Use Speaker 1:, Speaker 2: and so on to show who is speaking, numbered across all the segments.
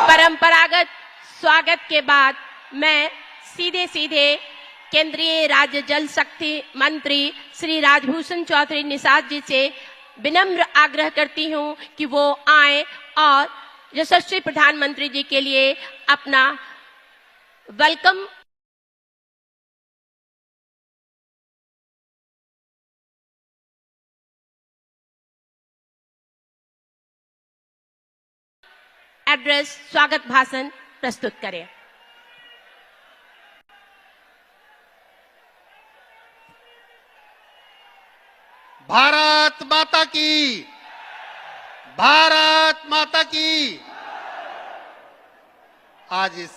Speaker 1: परंपरागत स्वागत के बाद मैं सीधे केंद्रीय राज्य जल शक्ति मंत्री श्री राजभूषण चौधरी निषाद जी से विनम्र आग्रह करती हूं कि वो आए और यशस्वी प्रधानमंत्री जी के लिए अपना वेलकम एड्रेस स्वागत भाषण प्रस्तुत करें।
Speaker 2: भारत माता की, भारत माता की। आज इस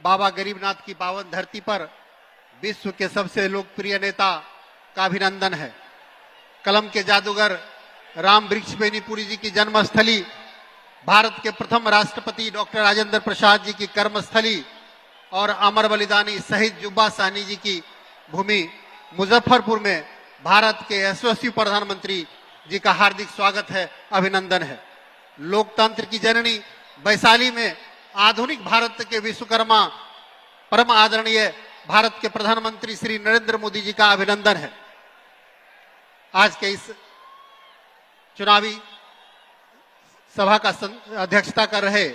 Speaker 2: बाबा गरीबनाथ की पावन धरती पर विश्व के सबसे लोकप्रिय नेता का अभिनंदन है। कलम के जादूगर राम वृक्षवेणीपुरी जी की जन्मस्थली, भारत के प्रथम राष्ट्रपति डॉक्टर राजेंद्र प्रसाद जी की कर्मस्थली और अमर बलिदानी शहीद जुब्बा सहनी जी की भूमि मुजफ्फरपुर में भारत के यशस्वी प्रधानमंत्री जी का हार्दिक स्वागत है, अभिनंदन है। लोकतंत्र की जननी वैशाली में आधुनिक भारत के विश्वकर्मा परम आदरणीय भारत के प्रधानमंत्री श्री नरेंद्र मोदी जी का अभिनंदन है। आज के इस चुनावी सभा का अध्यक्षता कर रहे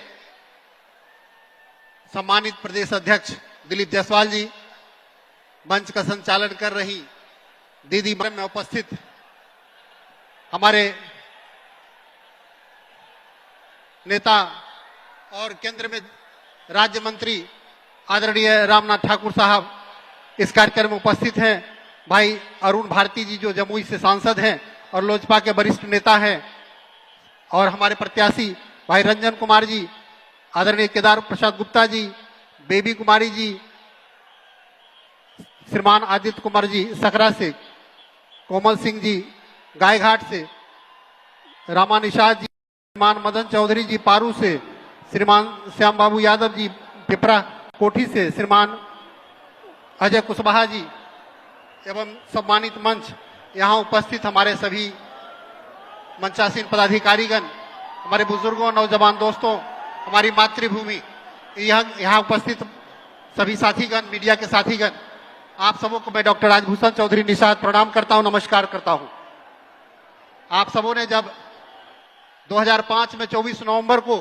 Speaker 2: सम्मानित प्रदेश अध्यक्ष दिलीप जायसवाल जी, मंच का संचालन कर रही दीदी में उपस्थित हमारे नेता और केंद्र में राज्य मंत्री आदरणीय रामनाथ ठाकुर साहब इस कार्यक्रम में उपस्थित हैं। भाई अरुण भारती जी जो जमुई से सांसद हैं और लोजपा के वरिष्ठ नेता हैं, और हमारे प्रत्याशी भाई रंजन कुमार जी, आदरणीय केदार प्रसाद गुप्ता जी, बेबी कुमारी जी, श्रीमान आदित्य कुमार जी सकरा से, कोमल सिंह जी गायघाट से, रामा निषाद जी, श्रीमान मदन चौधरी जी पारू से, श्रीमान श्याम बाबू यादव जी पिपरा कोठी से, श्रीमान अजय कुशवाहा जी एवं सम्मानित मंच, यहाँ उपस्थित हमारे सभी मंचासीन पदाधिकारीगण, हमारे बुजुर्गों, नौजवान दोस्तों, हमारी मातृभूमि, यहाँ उपस्थित सभी साथीगण, मीडिया के साथीगण, आप सबों को मैं डॉक्टर राजभूषण चौधरी निषाद प्रणाम करता हूं, नमस्कार करता हूं। आप सबों ने जब 2005 में 24 नवंबर को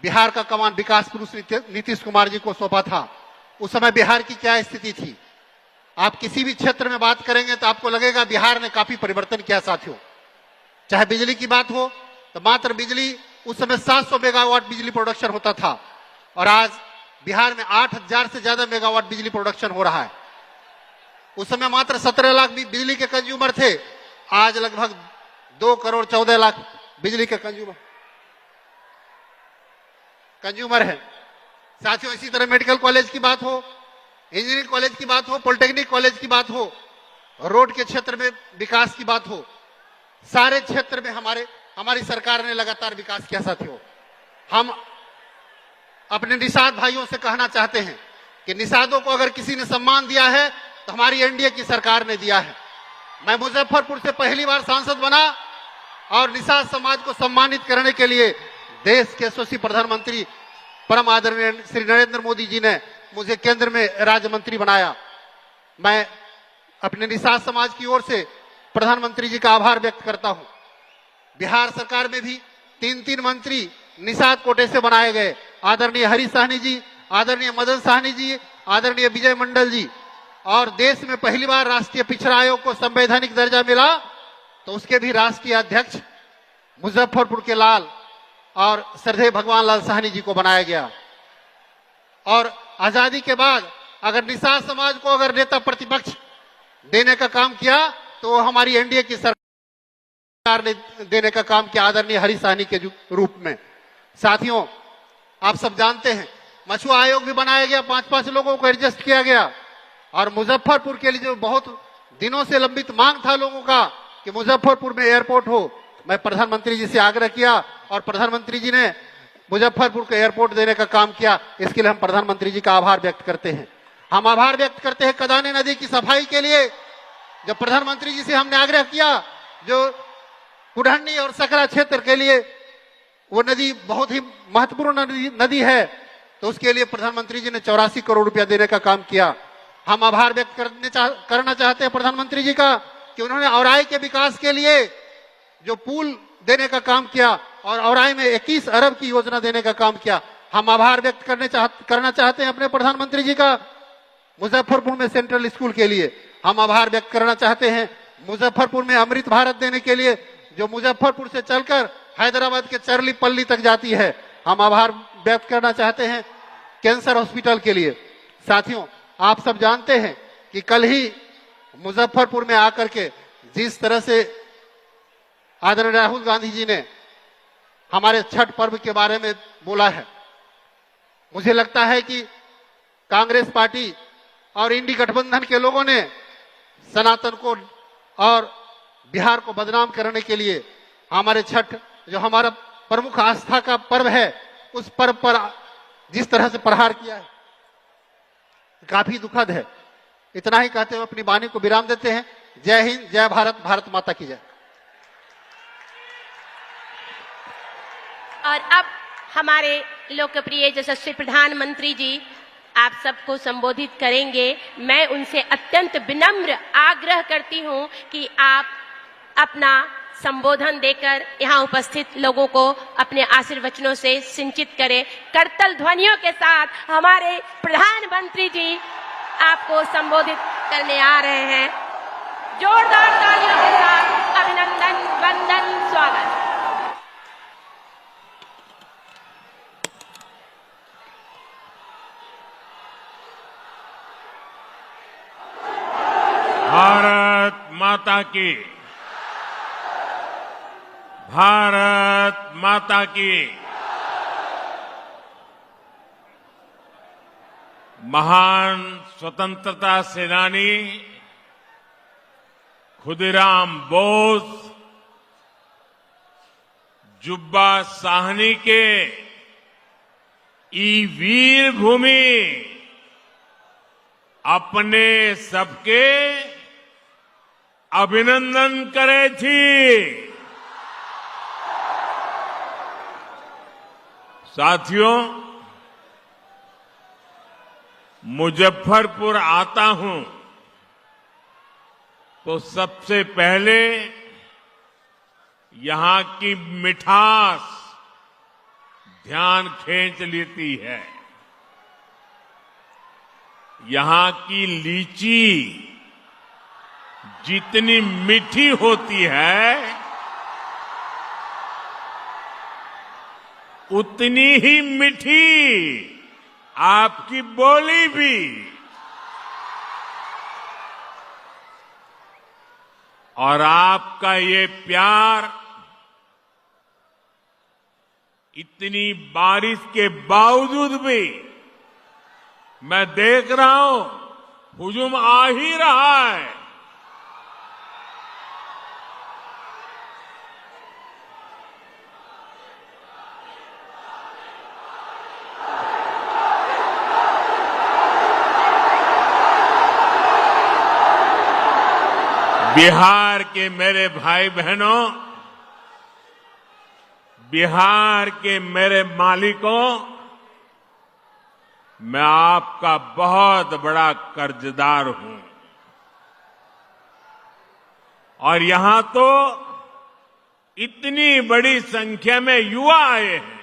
Speaker 2: बिहार का कमान विकास पुरुष नीतीश कुमार जी को सौंपा था, उस समय बिहार की क्या स्थिति थी? आप किसी भी क्षेत्र में बात करेंगे तो आपको लगेगा बिहार ने काफी परिवर्तन किया साथियों। चाहे बिजली की बात हो तो मात्र बिजली उस समय 700 मेगावाट बिजली प्रोडक्शन होता था, और आज बिहार में 8000 से ज्यादा मेगावाट बिजली प्रोडक्शन हो रहा है। उस समय मात्र 17 लाख बिजली के कंज्यूमर थे, आज लगभग 2 करोड़ 14 लाख बिजली के कंज्यूमर है साथियों। इसी तरह मेडिकल कॉलेज की बात हो, इंजीनियरिंग कॉलेज की बात हो, पॉलिटेक्निक कॉलेज की बात हो, रोड के क्षेत्र में विकास की बात हो, सारे क्षेत्र में हमारी सरकार ने लगातार विकास किया साथियों। हम अपने निषाद भाइयों से कहना चाहते हैं कि निषादों को अगर किसी ने सम्मान दिया है तो हमारी एनडीए की सरकार ने दिया है। मैं मुजफ्फरपुर से पहली बार सांसद बना और निषाद समाज को सम्मानित करने के लिए देश के यशस्वी प्रधानमंत्री परम आदरणीय श्री नरेंद्र मोदी जी ने मुझे केंद्र में राज्य मंत्री बनाया। मैं अपने निषाद समाज की ओर से प्रधानमंत्री जी का आभार व्यक्त करता हूं। बिहार सरकार में भी 3 मंत्री निषाद कोटे से बनाए गए। आदरणीय हरीश साहनी जी, आदरणीय मदन साहनी जी, आदरणीय विजय मंडल जी। और देश में पहली बार राष्ट्रीय पिछड़ा आयोग को संवैधानिक दर्जा मिला तो उसके भी राष्ट्रीय अध्यक्ष मुजफ्फरपुर के लाल और श्रद्धेय भगवान लाल साहनी जी को बनाया गया। और आजादी के बाद अगर निषाद समाज को अगर नेता प्रतिपक्ष देने का काम किया तो वो हमारी एनडीए की सरकार ने देने का काम किया, आदरणीय हरीश साहनी के रूप में। साथियों, आप सब जानते हैं मछुआ आयोग भी बनाया गया, 5 लोगों को एडजस्ट किया गया। और मुजफ्फरपुर के लिए जो बहुत दिनों से लंबित मांग था लोगों का कि मुजफ्फरपुर में एयरपोर्ट हो, मैं प्रधानमंत्री जी से आग्रह किया और प्रधानमंत्री जी ने मुजफ्फरपुर को एयरपोर्ट देने का काम किया। इसके लिए हम प्रधानमंत्री जी का आभार व्यक्त करते हैं। हम आभार व्यक्त करते हैं कदाने नदी की सफाई के लिए। जब प्रधानमंत्री जी से हमने आग्रह किया, जो कुढ़नी और सकरा क्षेत्र के लिए वो नदी बहुत ही महत्वपूर्ण नदी है, तो उसके लिए प्रधानमंत्री जी ने 84 करोड़ रुपया देने का काम किया। हम आभार व्यक्त करना चाहते हैं प्रधानमंत्री जी का कि उन्होंने औराई के विकास के लिए जो पुल देने का काम किया और औराई में 21 अरब की योजना देने का काम किया। हम आभार व्यक्त करना चाहते हैं अपने प्रधानमंत्री जी का मुजफ्फरपुर में सेंट्रल स्कूल के लिए। हम आभार व्यक्त करना चाहते हैं मुजफ्फरपुर में अमृत भारत देने के लिए, जो मुजफ्फरपुर से चलकर हैदराबाद के चरलीपल्ली तक जाती है। हम आभार व्यक्त करना चाहते हैं कैंसर हॉस्पिटल के लिए। साथियों, आप सब जानते हैं कि कल ही मुजफ्फरपुर में आकर के जिस तरह से आदरणीय राहुल गांधी जी ने हमारे छठ पर्व के बारे में बोला है, मुझे लगता है कि कांग्रेस पार्टी और इंडी गठबंधन के लोगों ने सनातन को और बिहार को बदनाम करने के लिए हमारे छठ, जो हमारा प्रमुख आस्था का पर्व है, उस पर्व पर जिस तरह से प्रहार किया है, काफी दुखद है। इतना ही कहते हुए अपनी वाणी को विराम देते हैं। जय हिंद, जय भारत, भारत माता की जय।
Speaker 1: और अब हमारे लोकप्रिय यशस्वी प्रधानमंत्री जी आप सबको संबोधित करेंगे। मैं उनसे अत्यंत विनम्र आग्रह करती हूं कि आप अपना संबोधन देकर यहाँ उपस्थित लोगों को अपने आशीर्वचनों से सिंचित करें। करतल ध्वनियों के साथ हमारे प्रधानमंत्री जी आपको संबोधित करने आ रहे हैं। जोरदार तालियों के साथ अभिनंदन, वंदन, स्वागत।
Speaker 3: भारत माता की, भारत माता की। महान स्वतंत्रता सेनानी खुदीराम बोस जुब्बा साहनी के ई वीर भूमि अपने सबके अभिनंदन करे थी। साथियों, मुजफ्फरपुर आता हूं तो सबसे पहले यहां की मिठास ध्यान खींच लेती है। यहां की लीची जितनी मीठी होती है उतनी ही मीठी आपकी बोली भी। और आपका ये प्यार इतनी बारिश के बावजूद भी मैं देख रहा हूं हुजूम आ ही रहा है। बिहार के मेरे भाई बहनों, बिहार के मेरे मालिकों, मैं आपका बहुत बड़ा कर्जदार हूं। और यहां तो इतनी बड़ी संख्या में युवा आए हैं।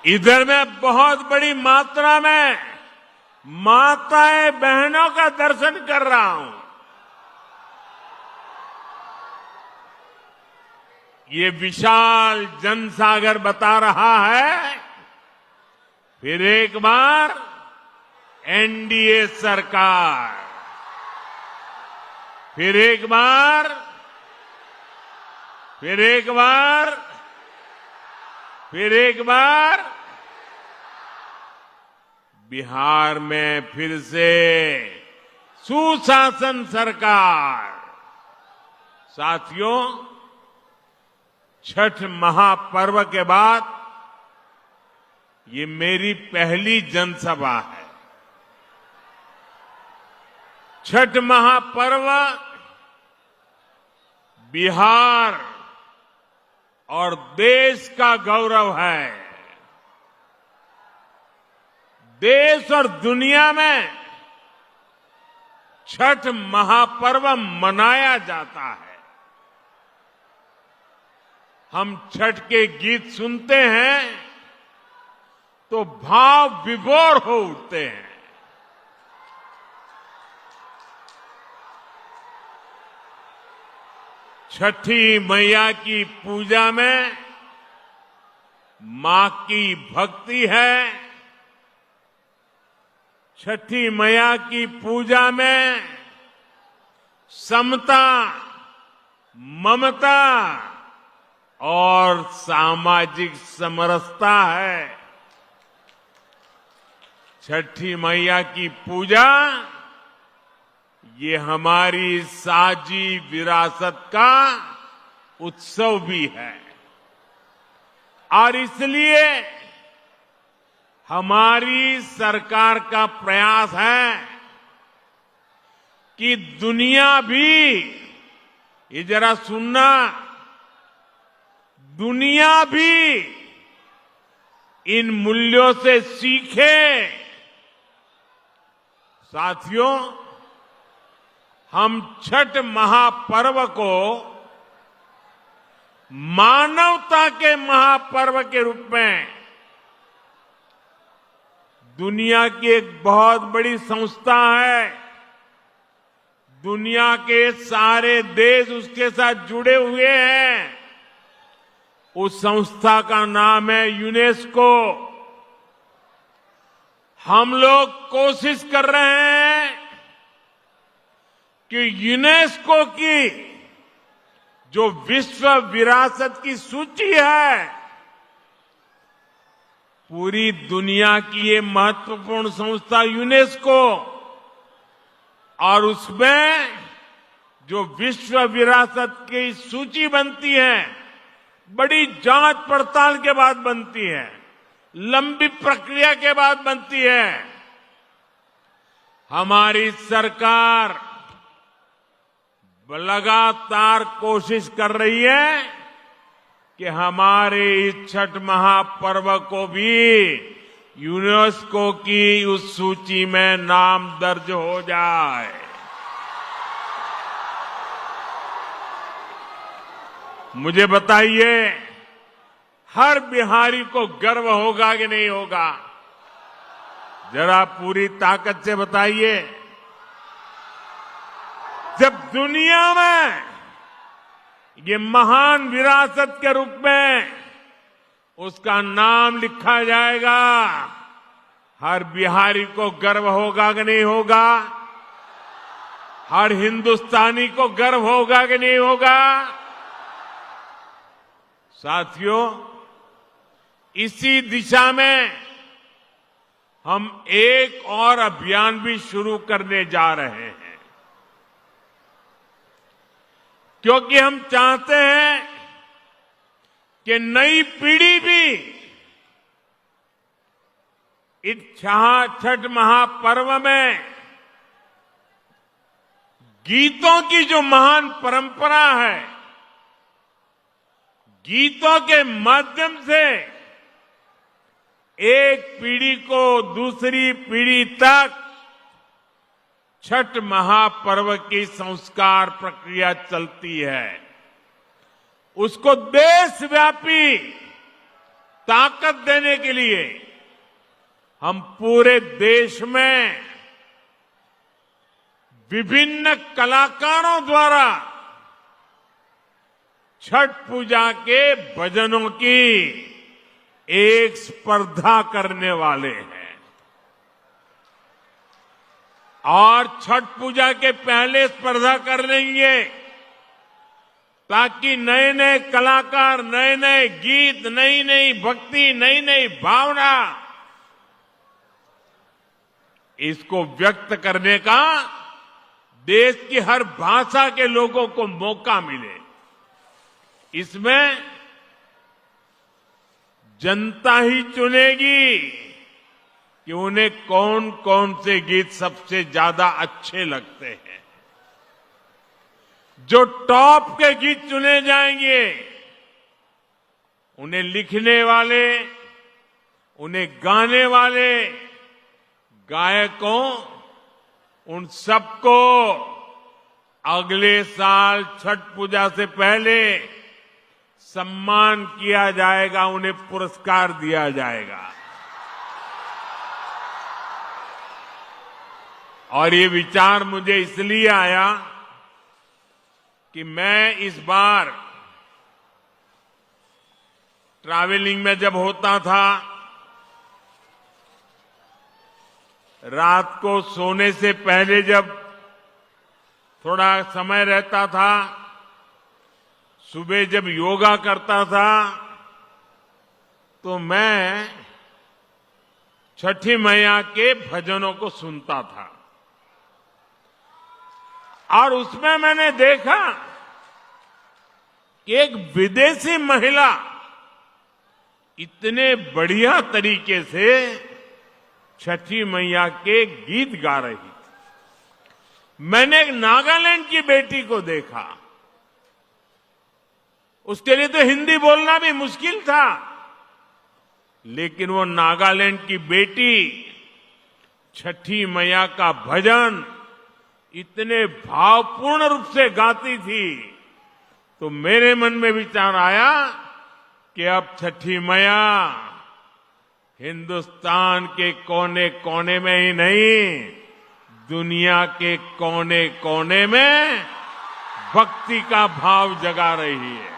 Speaker 3: इधर में बहुत बड़ी मात्रा में माताएं बहनों का दर्शन कर रहा हूं। ये विशाल जनसागर बता रहा है, फिर एक बार एनडीए सरकार, फिर एक बार, फिर एक बार, फिर एक बार बिहार में फिर से सुशासन सरकार। साथियों, छठ महापर्व के बाद ये मेरी पहली जनसभा है। छठ महापर्व बिहार और देश का गौरव है। देश और दुनिया में छठ महापर्व मनाया जाता है। हम छठ के गीत सुनते हैं तो भाव विभोर हो उठते हैं। छठी मैया की पूजा में मां की भक्ति है। छठी मैया की पूजा में समता, ममता और सामाजिक समरसता है। छठी मैया की पूजा ये हमारी साझी विरासत का उत्सव भी है। और इसलिए हमारी सरकार का प्रयास है कि दुनिया भी, ये जरा सुनना, दुनिया भी इन मूल्यों से सीखे। साथियों, हम छठ महापर्व को मानवता के महापर्व के रूप में दुनिया की एक बहुत बड़ी संस्था है, दुनिया के सारे देश उसके साथ जुड़े हुए हैं। उस संस्था का नाम है यूनेस्को। हम लोग कोशिश कर रहे हैं कि यूनेस्को की जो विश्व विरासत की सूची है, पूरी दुनिया की ये महत्वपूर्ण संस्था यूनेस्को, और उसमें जो विश्व विरासत की सूची बनती है, बड़ी जांच पड़ताल के बाद बनती है, लंबी प्रक्रिया के बाद बनती है। हमारी सरकार लगातार कोशिश कर रही है कि हमारे इस छठ महापर्व को भी यूनेस्को की उस सूची में नाम दर्ज हो जाए। मुझे बताइए, हर बिहारी को गर्व होगा कि नहीं होगा? जरा पूरी ताकत से बताइए। जब दुनिया में ये महान विरासत के रूप में उसका नाम लिखा जाएगा, हर बिहारी को गर्व होगा कि नहीं होगा? हर हिंदुस्तानी को गर्व होगा कि नहीं होगा? साथियों, इसी दिशा में हम एक और अभियान भी शुरू करने जा रहे हैं, क्योंकि हम चाहते हैं कि नई पीढ़ी भी इस छठ महापर्व में गीतों की जो महान परंपरा है, गीतों के माध्यम से एक पीढ़ी को दूसरी पीढ़ी तक छठ महापर्व की संस्कार प्रक्रिया चलती है। उसको देशव्यापी ताकत देने के लिए हम पूरे देश में विभिन्न कलाकारों द्वारा छठ पूजा के भजनों की एक स्पर्धा करने वाले हैं। और छठ पूजा के पहले स्पर्धा कर लेंगे ताकि नए नए कलाकार, नए नए गीत, नई नई भक्ति, नई नई भावना, इसको व्यक्त करने का देश की हर भाषा के लोगों को मौका मिले। इसमें जनता ही चुनेगी कि उन्हें कौन कौन से गीत सबसे ज्यादा अच्छे लगते हैं। जो टॉप के गीत चुने जाएंगे, उन्हें लिखने वाले, उन्हें गाने वाले गायकों, उन सबको अगले साल छठ पूजा से पहले सम्मान किया जाएगा, उन्हें पुरस्कार दिया जाएगा। और ये विचार मुझे इसलिए आया कि मैं इस बार ट्रैवलिंग में जब होता था, रात को सोने से पहले जब थोड़ा समय रहता था, सुबह जब योगा करता था, तो मैं छठी मैया के भजनों को सुनता था। और उसमें मैंने देखा कि एक विदेशी महिला इतने बढ़िया तरीके से छठी मैया के गीत गा रही थी। मैंने एक नागालैंड की बेटी को देखा, उसके लिए तो हिंदी बोलना भी मुश्किल था, लेकिन वो नागालैंड की बेटी छठी मैया का भजन इतने भावपूर्ण रूप से गाती थी, तो मेरे मन में विचार आया कि अब छठी मैया हिंदुस्तान के कोने कोने में ही नहीं, दुनिया के कोने कोने में भक्ति का भाव जगा रही है।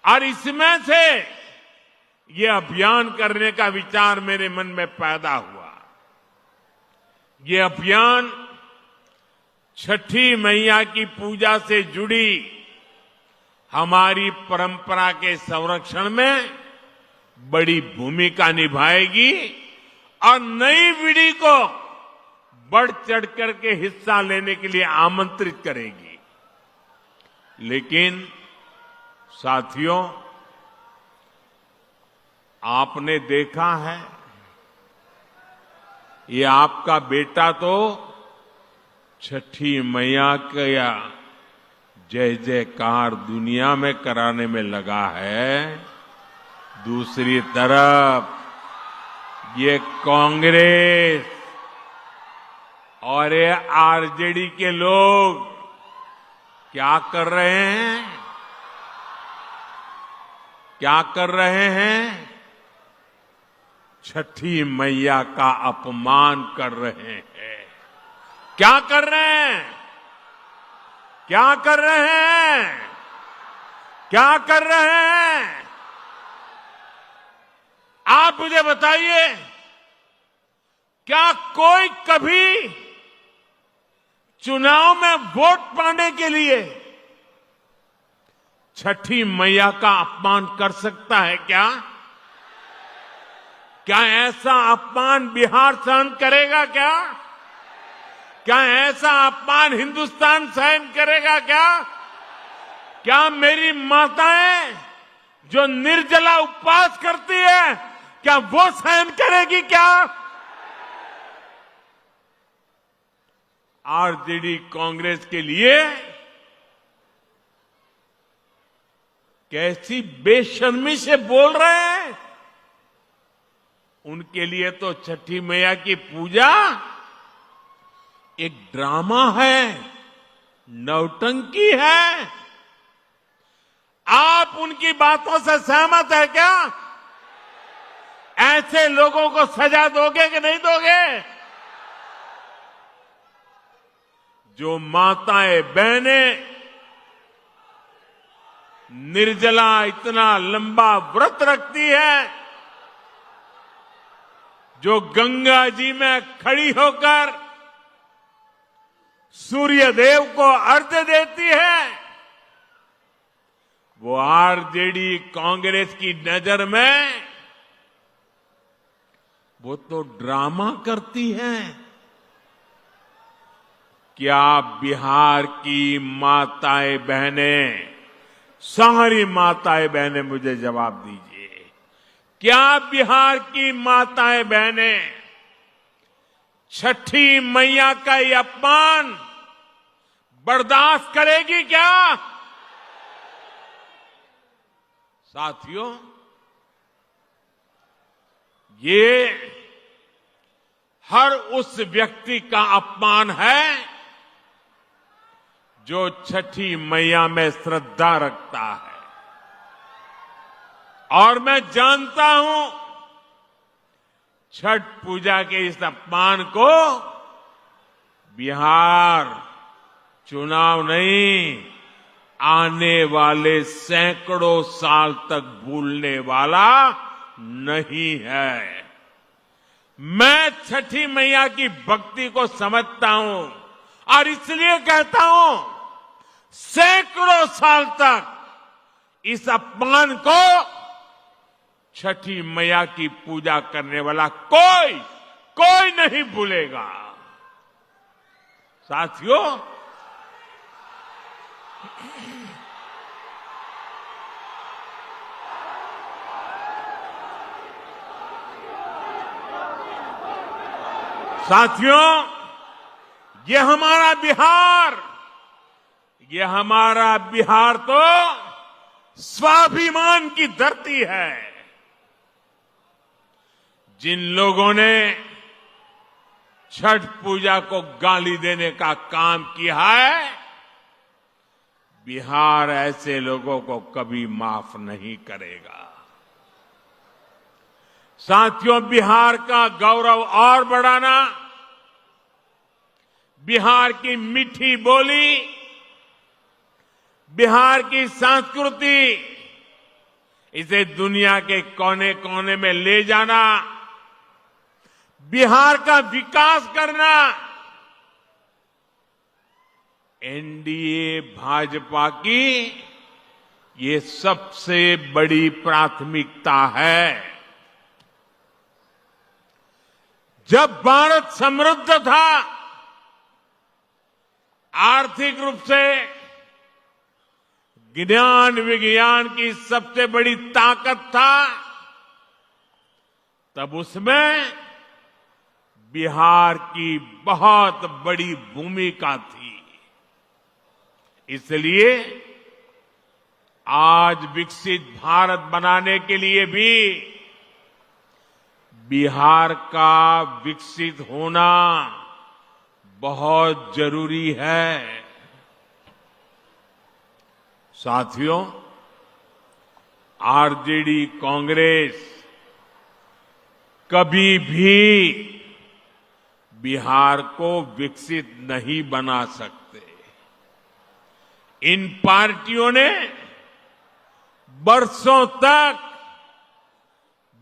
Speaker 3: और इसमें से ये अभियान करने का विचार मेरे मन में पैदा हुआ। ये अभियान छठी मैया की पूजा से जुड़ी हमारी परंपरा के संरक्षण में बड़ी भूमिका निभाएगी और नई पीढ़ी को बढ़ चढ़ करके हिस्सा लेने के लिए आमंत्रित करेगी। लेकिन साथियों, आपने देखा है, ये आपका बेटा तो छठी मैया का जय जयकार दुनिया में कराने में लगा है। दूसरी तरफ ये कांग्रेस और ये आरजेडी के लोग क्या कर रहे हैं? क्या कर रहे हैं? छठी मैया का अपमान कर रहे हैं। क्या कर रहे हैं? क्या कर रहे हैं? क्या कर रहे हैं? आप मुझे बताइए, क्या कोई कभी चुनाव में वोट पाने के लिए छठी मैया का अपमान कर सकता है क्या? क्या ऐसा अपमान बिहार सहन करेगा क्या? क्या ऐसा अपमान हिंदुस्तान सहन करेगा क्या? क्या मेरी माताएं जो निर्जला उपवास करती है, क्या वो सहन करेगी क्या? आरजेडी कांग्रेस के लिए कैसी बेशर्मी से बोल रहे हैं। उनके लिए तो छठी मैया की पूजा एक ड्रामा है, नौटंकी है। आप उनकी बातों से सहमत है क्या? ऐसे लोगों को सजा दोगे कि नहीं दोगे? जो माताएं बहनें निर्जला इतना लंबा व्रत रखती है, जो गंगा जी में खड़ी होकर सूर्य देव को अर्घ्य देती है, वो आरजेडी कांग्रेस की नजर में वो तो ड्रामा करती है। क्या बिहार की माताएं बहनें, सारी माताएं बहनें मुझे जवाब दीजिए, क्या बिहार की माताएं बहनें छठी मैया का ये अपमान बर्दाश्त करेगी क्या? साथियों, ये हर उस व्यक्ति का अपमान है जो छठी मैया में श्रद्धा रखता है। और मैं जानता हूं छठ पूजा के इस अपमान को बिहार चुनाव नहीं, आने वाले सैकड़ों साल तक भूलने वाला नहीं है। मैं छठी मैया की भक्ति को समझता हूं और इसलिए कहता हूं, सैकड़ों साल तक इस अपमान को छठी मैया की पूजा करने वाला कोई नहीं भूलेगा। साथियों, ये हमारा बिहार तो स्वाभिमान की धरती है। जिन लोगों ने छठ पूजा को गाली देने का काम किया है, बिहार ऐसे लोगों को कभी माफ नहीं करेगा। साथियों, बिहार का गौरव और बढ़ाना, बिहार की मीठी बोली, बिहार की संस्कृति, इसे दुनिया के कोने कोने में ले जाना, बिहार का विकास करना, एनडीए भाजपा की ये सबसे बड़ी प्राथमिकता है। जब भारत समृद्ध था, आर्थिक रूप से ज्ञान विज्ञान की सबसे बड़ी ताकत था, तब उसमें बिहार की बहुत बड़ी भूमिका थी। इसलिए आज विकसित भारत बनाने के लिए भी बिहार का विकसित होना बहुत जरूरी है। साथियों, आरजेडी कांग्रेस कभी भी बिहार को विकसित नहीं बना सकते। इन पार्टियों ने बरसों तक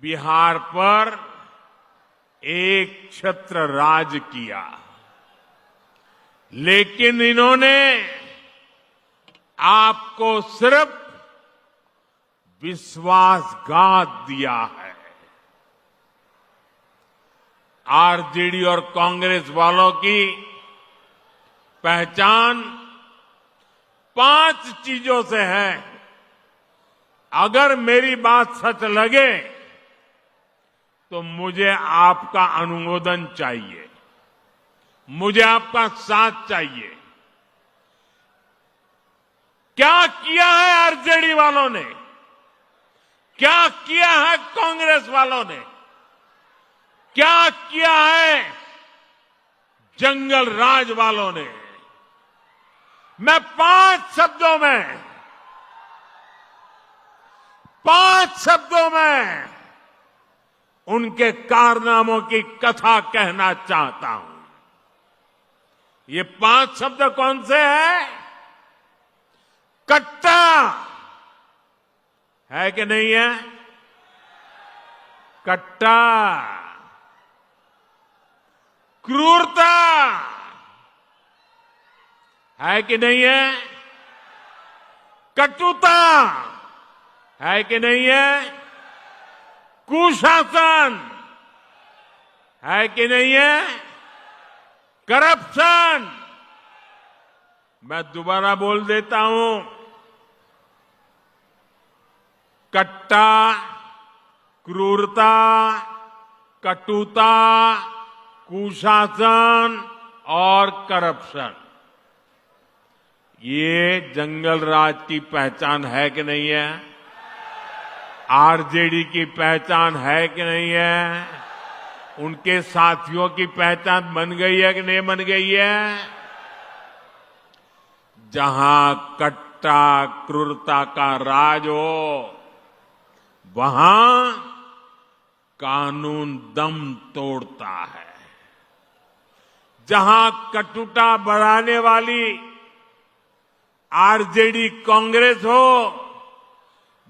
Speaker 3: बिहार पर एक छत्र राज किया, लेकिन इन्होंने आपको सिर्फ विश्वासघात दिया है। आरजेडी और कांग्रेस वालों की पहचान 5 चीजों से है। अगर मेरी बात सच लगे तो मुझे आपका अनुमोदन चाहिए, मुझे आपका साथ चाहिए। क्या किया है आरजेडी वालों ने, क्या किया है कांग्रेस वालों ने, क्या किया है जंगल राज वालों ने? मैं 5 शब्दों में उनके कारनामों की कथा कहना चाहता हूं। ये 5 शब्द कौन से हैं? कट्टा है कि नहीं है? कट्टा, क्रूरता है कि नहीं है? कटुता है कि नहीं है? कुशासन है कि नहीं है? करप्शन, मैं दोबारा बोल देता हूं, कट्टा, क्रूरता, कटुता, कुशासन और करप्शन, ये जंगल राज की पहचान है कि नहीं है? आरजेडी की पहचान है कि नहीं है? उनके साथियों की पहचान बन गई है कि नहीं बन गई है? जहां कट्टा क्रूरता का राज हो, वहां कानून दम तोड़ता है। जहां कटुता बढ़ाने वाली आरजेडी कांग्रेस हो,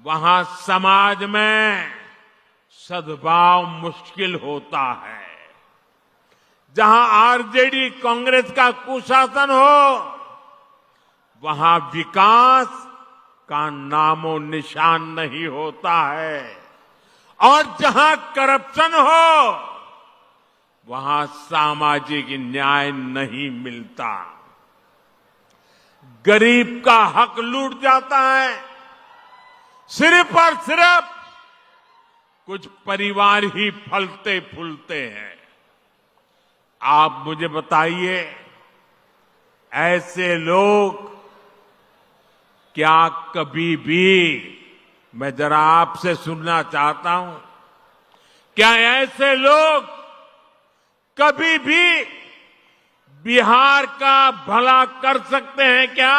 Speaker 3: वहां समाज में सद्भाव मुश्किल होता है। जहां आरजेडी कांग्रेस का कुशासन हो, वहां विकास का नामो निशान नहीं होता है। और जहां करप्शन हो, वहां सामाजिक न्याय नहीं मिलता। गरीब का हक लूट जाता है। सिर्फ और सिर्फ कुछ परिवार ही फलते फूलते हैं। आप मुझे बताइए, ऐसे लोग क्या कभी भी, मैं जरा आपसे सुनना चाहता हूं, क्या ऐसे लोग कभी भी बिहार का भला कर सकते हैं क्या?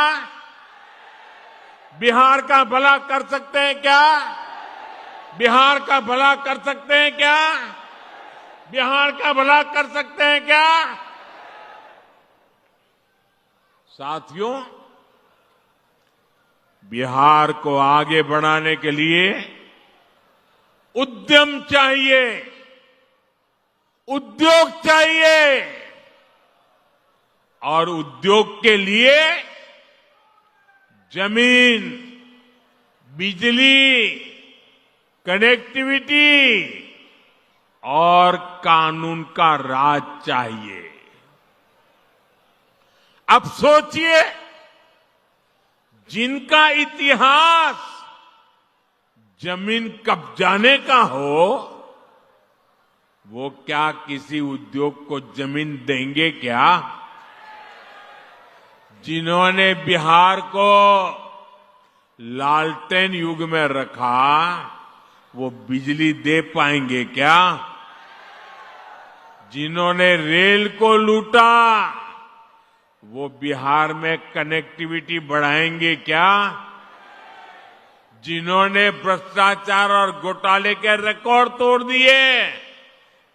Speaker 3: बिहार का भला कर सकते हैं क्या? बिहार का भला कर सकते हैं क्या? बिहार का भला कर सकते हैं क्या? साथियों, बिहार को आगे बढ़ाने के लिए उद्यम चाहिए, उद्योग चाहिए, और उद्योग के लिए जमीन, बिजली, कनेक्टिविटी और कानून का राज चाहिए। अब सोचिए, जिनका इतिहास जमीन कब्जाने का हो, वो क्या किसी उद्योग को जमीन देंगे क्या? जिन्होंने बिहार को लालटेन युग में रखा, वो बिजली दे पाएंगे क्या? जिन्होंने रेल को लूटा, वो बिहार में कनेक्टिविटी बढ़ाएंगे क्या? जिन्होंने भ्रष्टाचार और घोटाले के रिकॉर्ड तोड़ दिए,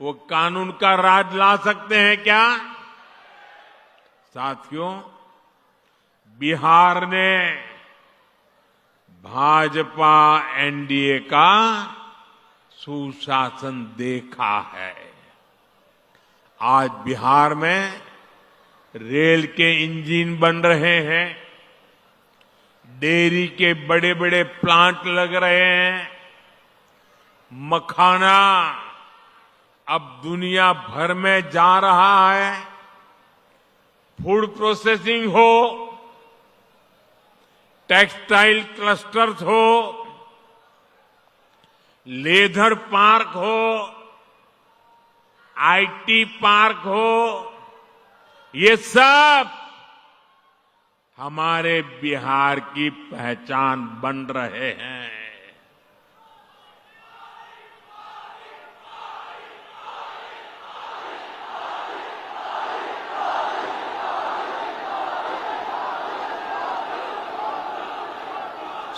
Speaker 3: वो कानून का राज ला सकते हैं क्या? साथियों, बिहार ने भाजपा एनडीए का सुशासन देखा है। आज बिहार में रेल के इंजन बन रहे हैं, डेयरी के बड़े बड़े प्लांट लग रहे हैं, मखाना अब दुनिया भर में जा रहा है, फूड प्रोसेसिंग हो, टेक्सटाइल क्लस्टर्स हो, लेदर पार्क हो, आईटी पार्क हो, ये सब हमारे बिहार की पहचान बन रहे हैं।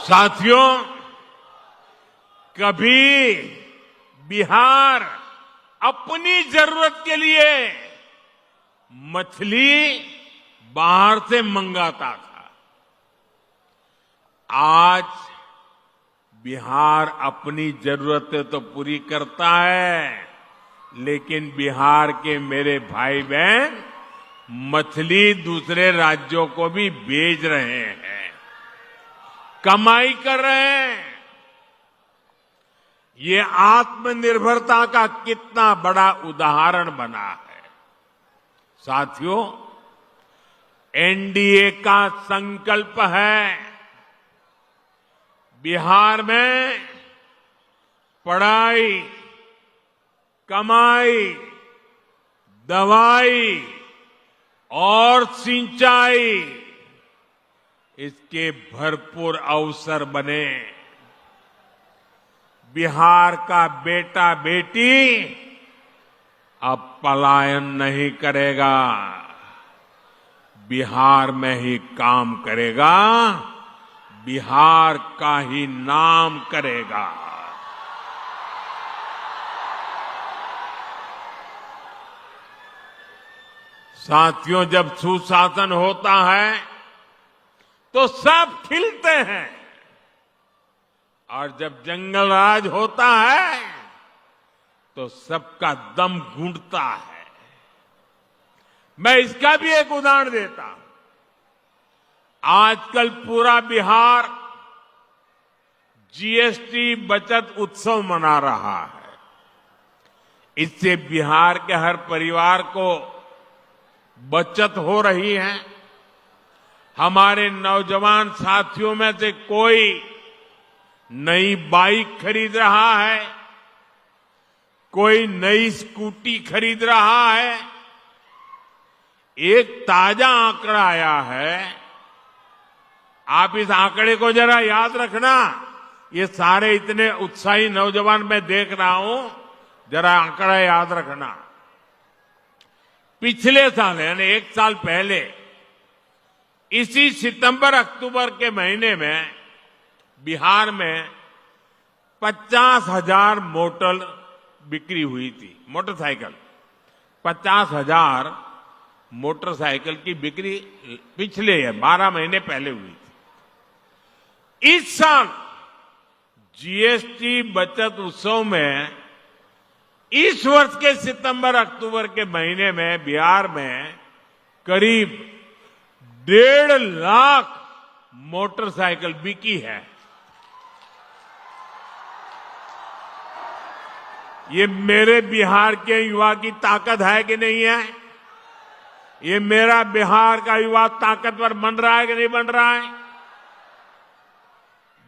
Speaker 3: साथियों, कभी बिहार अपनी जरूरत के लिए मछली बाहर से मंगाता था। आज बिहार अपनी जरूरतें तो पूरी करता है, लेकिन बिहार के मेरे भाई बहन मछली दूसरे राज्यों को भी भेज रहे हैं, कमाई कर रहे हैं। ये आत्मनिर्भरता का कितना बड़ा उदाहरण बना है। साथियों, एनडीए का संकल्प है बिहार में पढ़ाई, कमाई, दवाई और सिंचाई, इसके भरपूर अवसर बने। बिहार का बेटा बेटी अब पलायन नहीं करेगा, बिहार में ही काम करेगा, बिहार का ही नाम करेगा। साथियों, जब सुशासन होता है तो सब खिलते हैं, और जब जंगल राज होता है तो सबका दम घुटता है। मैं इसका भी एक उदाहरण देता हूं। आजकल पूरा बिहार जीएसटी बचत उत्सव मना रहा है। इससे बिहार के हर परिवार को बचत हो रही है। हमारे नौजवान साथियों में से कोई नई बाइक खरीद रहा है, कोई नई स्कूटी खरीद रहा है। एक ताजा आंकड़ा आया है, आप इस आंकड़े को जरा याद रखना। ये सारे इतने उत्साही नौजवान मैं देख रहा हूं, जरा आंकड़ा याद रखना। पिछले साल यानी एक साल पहले इसी सितंबर अक्टूबर के महीने में बिहार में 50,000 मोटर बिक्री हुई थी। मोटरसाइकिल 50,000 मोटरसाइकिल की बिक्री पिछले 12 महीने पहले हुई थी। इस साल जीएसटी बचत उत्सव में इस वर्ष के सितंबर अक्टूबर के महीने में बिहार में करीब 1.5 लाख मोटरसाइकिल बिकी है। ये मेरे बिहार के युवा की ताकत है कि नहीं है? ये मेरा बिहार का युवा ताकतवर बन रहा है कि नहीं बन रहा है?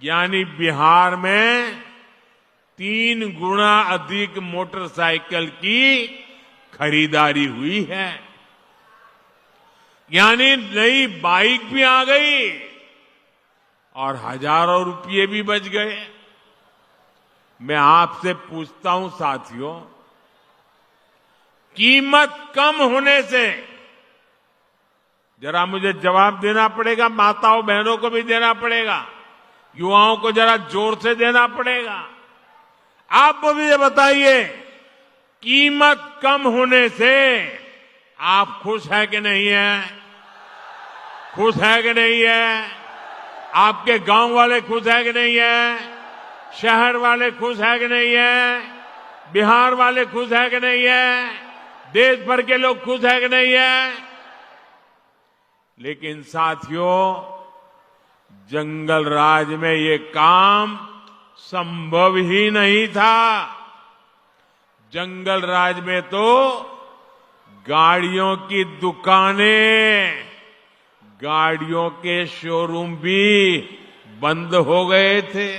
Speaker 3: यानी बिहार में 3 गुना अधिक मोटरसाइकिल की खरीदारी हुई है। यानी नई बाइक भी आ गई और हजारों रुपये भी बच गए। मैं आपसे पूछता हूं साथियों, कीमत कम होने से, जरा मुझे जवाब देना पड़ेगा, माताओं बहनों को भी देना पड़ेगा, युवाओं को जरा जोर से देना पड़ेगा। आप मुझे बताइए, कीमत कम होने से आप खुश है कि नहीं है? खुश है कि नहीं है? आपके गांव वाले खुश है कि नहीं है? शहर वाले खुश है कि नहीं है? बिहार वाले खुश है कि नहीं है? देश भर के लोग खुश है कि नहीं है? लेकिन साथियों, जंगल राज में ये काम संभव ही नहीं था। जंगल राज में तो गाड़ियों की दुकानें, गाड़ियों के शोरूम भी बंद हो गए थे।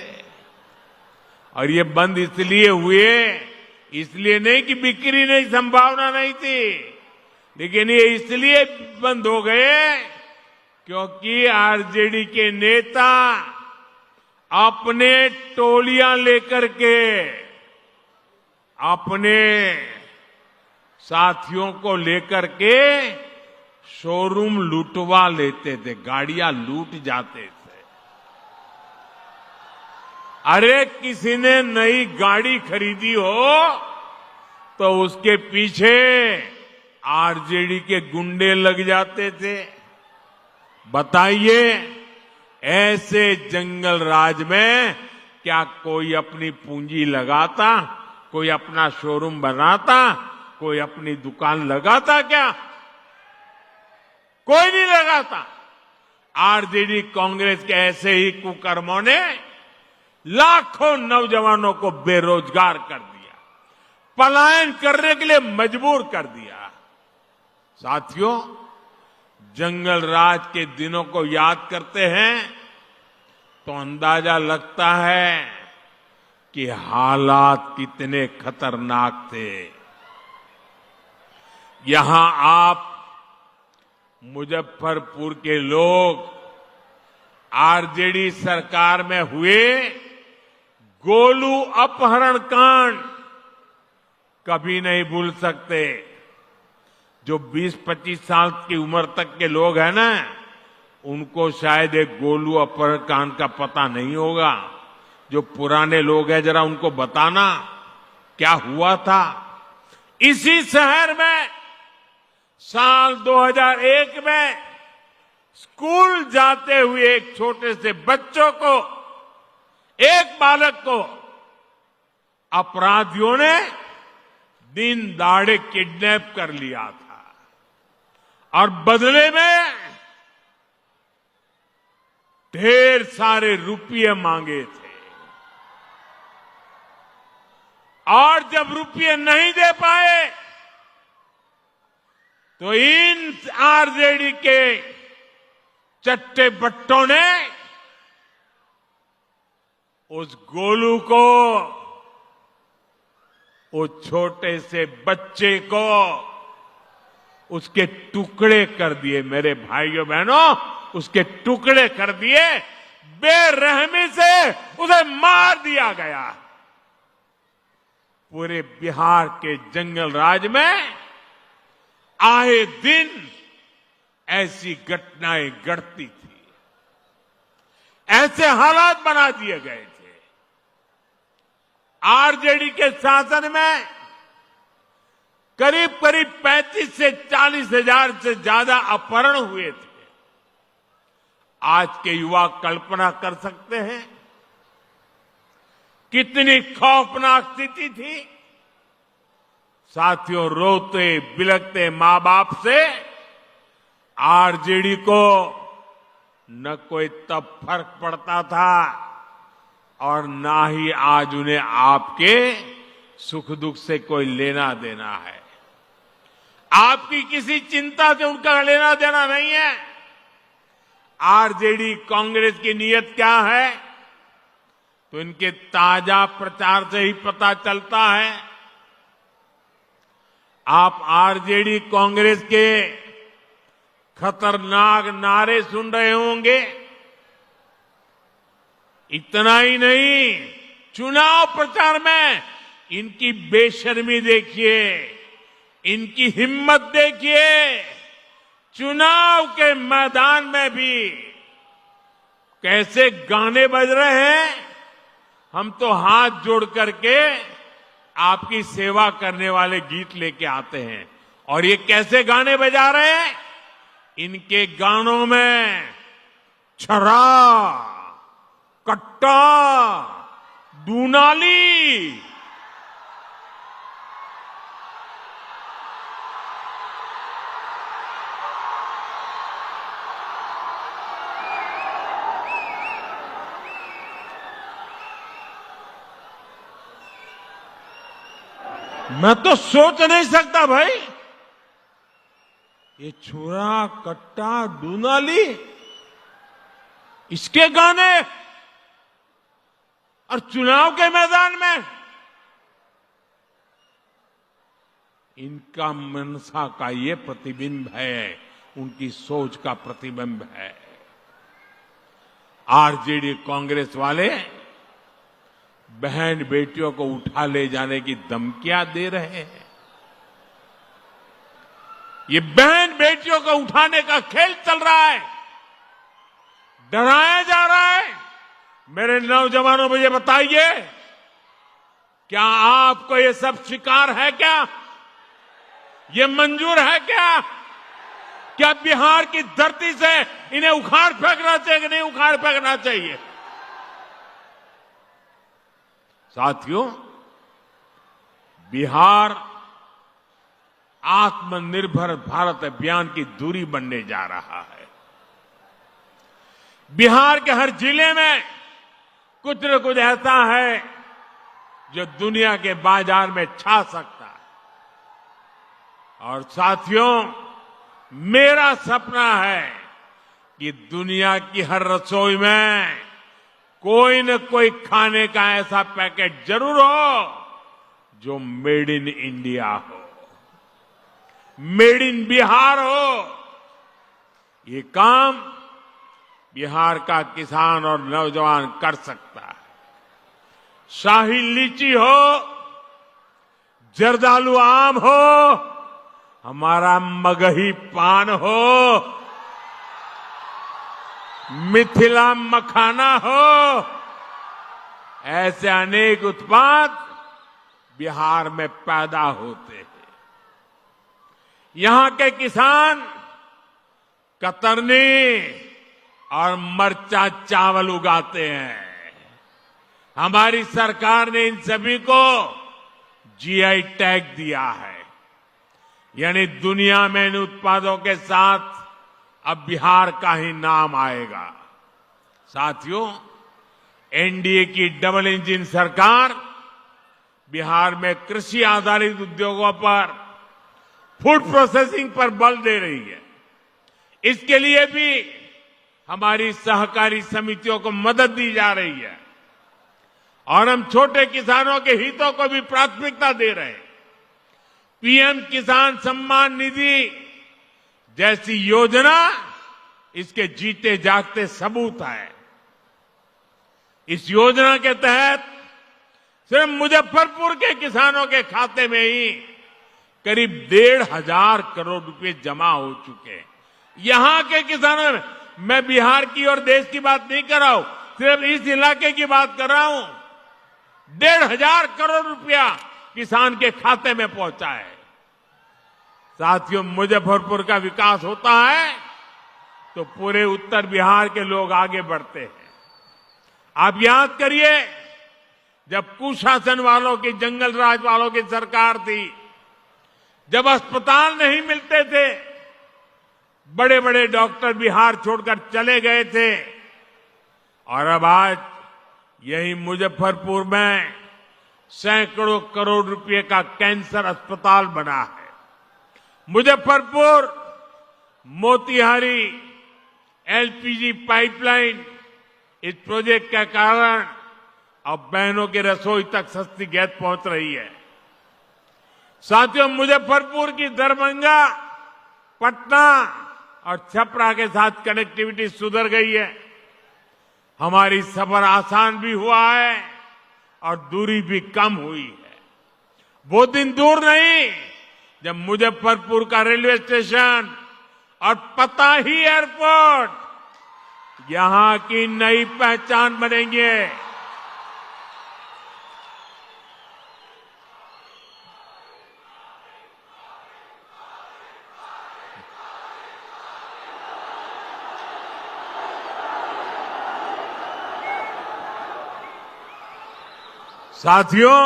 Speaker 3: और ये बंद इसलिए हुए, इसलिए नहीं कि बिक्री नहीं, संभावना नहीं थी, लेकिन ये इसलिए बंद हो गए क्योंकि आरजेडी के नेता अपने टोलियां लेकर के अपने साथियों को लेकर के शोरूम लूटवा लेते थे, गाड़ियां लूट जाते थे। अरे किसी ने नई गाड़ी खरीदी हो तो उसके पीछे आरजेडी के गुंडे लग जाते थे। बताइए, ऐसे जंगल राज में क्या कोई अपनी पूंजी लगाता, कोई अपना शोरूम बनाता, कोई अपनी दुकान लगाता? क्या कोई नहीं लगाता। आरजेडी कांग्रेस के ऐसे ही कुकर्मों ने लाखों नौजवानों को बेरोजगार कर दिया, पलायन करने के लिए मजबूर कर दिया। साथियों, जंगल राज के दिनों को याद करते हैं तो अंदाजा लगता है कि हालात कितने खतरनाक थे। यहां आप मुजफ्फरपुर के लोग आरजेडी सरकार में हुए गोलू अपहरण कांड कभी नहीं भूल सकते। जो 20-25 साल की उम्र तक के लोग हैं ना, उनको शायद एक गोलू अपहरण कांड का पता नहीं होगा। जो पुराने लोग हैं, जरा उनको बताना क्या हुआ था। इसी शहर में साल 2001 में स्कूल जाते हुए एक छोटे से बच्चों को, एक बालक को अपराधियों ने दिन दहाड़े किडनैप कर लिया था और बदले में ढेर सारे रुपये मांगे थे। और जब रुपये नहीं दे पाए तो इन आरजेडी के चट्टे बट्टों ने उस गोलू को, वो छोटे से बच्चे को उसके टुकड़े कर दिए। मेरे भाइयों बहनों, उसके टुकड़े कर दिए, बेरहमी से उसे मार दिया गया। पूरे बिहार के जंगल राज में आए दिन ऐसी घटनाएं घटती थी, ऐसे हालात बना दिए गए थे। आरजेडी के शासन में करीब करीब 35 से 40 हजार से ज्यादा अपहरण हुए थे। आज के युवा कल्पना कर सकते हैं कितनी खौफनाक स्थिति थी। साथियों, रोते बिलखते मां बाप से आरजेडी को न कोई तब फर्क पड़ता था और ना ही आज उन्हें आपके सुख दुख से कोई लेना देना है। आपकी किसी चिंता से उनका लेना देना नहीं है। आरजेडी कांग्रेस की नीयत क्या है तो इनके ताजा प्रचार से ही पता चलता है। आप आरजेडी कांग्रेस के खतरनाक नारे सुन रहे होंगे। इतना ही नहीं, चुनाव प्रचार में इनकी बेशर्मी देखिए, इनकी हिम्मत देखिए। चुनाव के मैदान में भी कैसे गाने बज रहे हैं। हम तो हाथ जोड़ करके आपकी सेवा करने वाले गीत लेके आते हैं, और ये कैसे गाने बजा रहे हैं। इनके गानों में छरा, कट्टा, दूनाली, मैं तो सोच नहीं सकता भाई, ये छुरा, कट्टा, दूनाली, इसके गाने और चुनाव के मैदान में। इनका मनसा का ये प्रतिबिंब है, उनकी सोच का प्रतिबिंब है। आरजेडी कांग्रेस वाले बहन बेटियों को उठा ले जाने की धमकियां दे रहे हैं। ये बहन बेटियों को उठाने का खेल चल रहा है, डराया जा रहा है। मेरे नौजवानों, मुझे बताइए, क्या आपको ये सब स्वीकार है? क्या ये मंजूर है? क्या बिहार की धरती से इन्हें उखाड़ फेंकना चाहिए कि नहीं उखाड़ फेंकना चाहिए? साथियों, बिहार आत्मनिर्भर भारत अभियान की धुरी बनने जा रहा है। बिहार के हर जिले में कुछ न कुछ ऐसा है जो दुनिया के बाजार में छा सकता है। और साथियों, मेरा सपना है कि दुनिया की हर रसोई में कोई न कोई खाने का ऐसा पैकेट जरूर हो जो मेड इन इंडिया हो, मेड इन बिहार हो। ये काम बिहार का किसान और नौजवान कर सकता है। शाही लीची हो, जर्दालू आम हो, हमारा मगही पान हो, मिथिला मखाना हो, ऐसे अनेक उत्पाद बिहार में पैदा होते हैं। यहां के किसान कतरनी और मरचा चावल उगाते हैं। हमारी सरकार ने इन सभी को जीआई टैग दिया है, यानी दुनिया में इन उत्पादों के साथ अब बिहार का ही नाम आएगा। साथियों, एनडीए की डबल इंजन सरकार बिहार में कृषि आधारित उद्योगों पर, फूड प्रोसेसिंग पर बल दे रही है। इसके लिए भी हमारी सहकारी समितियों को मदद दी जा रही है और हम छोटे किसानों के हितों को भी प्राथमिकता दे रहे हैं। पीएम किसान सम्मान निधि जैसी योजना इसके जीते जागते सबूत है। इस योजना के तहत सिर्फ मुजफ्फरपुर के किसानों के खाते में ही करीब 1,500 करोड़ रुपए जमा हो चुके हैं। यहां के किसानों में, मैं बिहार की और देश की बात नहीं कर रहा हूं, सिर्फ इस इलाके की बात कर रहा हूं। 1,500 करोड़ रुपया किसान के खाते में पहुंचा है। साथियों, मुजफ्फरपुर का विकास होता है तो पूरे उत्तर बिहार के लोग आगे बढ़ते हैं। आप याद करिए, जब कुशासन वालों की, जंगल राज वालों की सरकार थी, जब अस्पताल नहीं मिलते थे, बड़े बड़े डॉक्टर बिहार छोड़कर चले गए थे, और अब आज यही मुजफ्फरपुर में सैकड़ों करोड़ रुपए का कैंसर अस्पताल बना है। मुजफ्फरपुर मोतिहारी एलपीजी पाइपलाइन, इस प्रोजेक्ट के कारण अब बहनों की रसोई तक सस्ती गैस पहुंच रही है। साथियों, मुजफ्फरपुर की दरभंगा, पटना और छपरा के साथ कनेक्टिविटी सुधर गई है। हमारी सफर आसान भी हुआ है और दूरी भी कम हुई है। वो दिन दूर नहीं जब मुजफ्फरपुर का रेलवे स्टेशन और पताही एयरपोर्ट यहां की नई पहचान बनेंगे। साथियों,